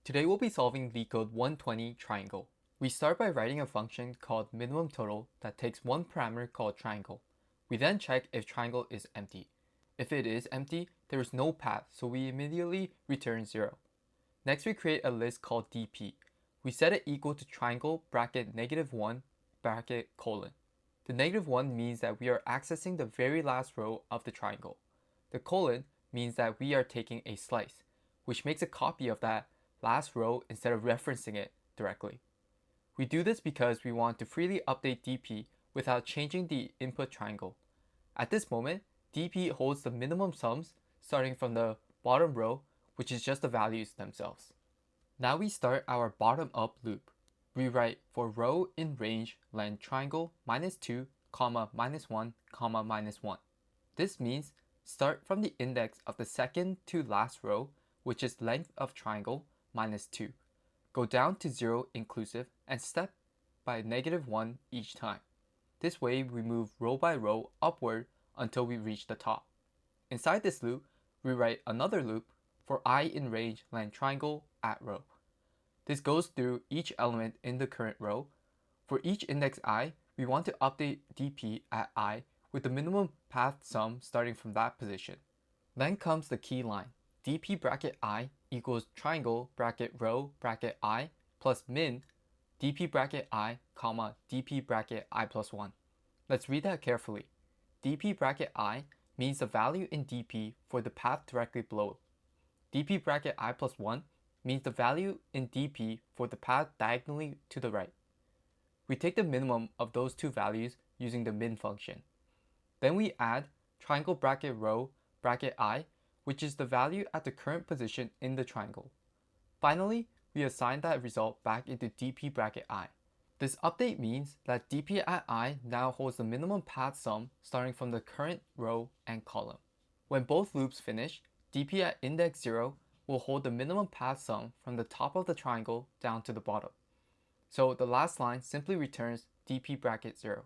Today we'll be solving LeetCode 120 triangle. We start by writing a function called minimum total that takes one parameter called triangle. We then check if triangle is empty. If it is empty, there is no path, so we immediately return 0. Next we create a list called dp. We set it equal to triangle bracket -1 bracket colon. The -1 means that we are accessing the very last row of the triangle. The colon means that we are taking a slice, which makes a copy of that last row instead of referencing it directly. We do this because we want to freely update dp without changing the input triangle. At this moment, dp holds the minimum sums starting from the bottom row, which is just the values themselves. Now we start our bottom up loop. We write for row in range len triangle -2, -1, -1. This means start from the index of the second to last row, which is length of triangle -2. Go down to 0 inclusive and step by -1 each time. This way we move row by row upward until we reach the top. Inside this loop, we write another loop for I in range len triangle at row. This goes through each element in the current row. For each index I, we want to update dp at I with the minimum path sum starting from that position. Then comes the key line. dp bracket I equals triangle bracket row bracket I plus min dp bracket I, comma dp bracket I plus 1. Let's read that carefully. dp bracket I means the value in dp for the path directly below. dp bracket I plus 1 means the value in dp for the path diagonally to the right. We take the minimum of those two values using the min function. Then we add triangle bracket row bracket I, which is the value at the current position in the triangle. Finally, we assign that result back into dp bracket I. This update means that dp at I now holds the minimum path sum starting from the current row and column. When both loops finish, dp at index 0 will hold the minimum path sum from the top of the triangle down to the bottom. So the last line simply returns dp bracket 0.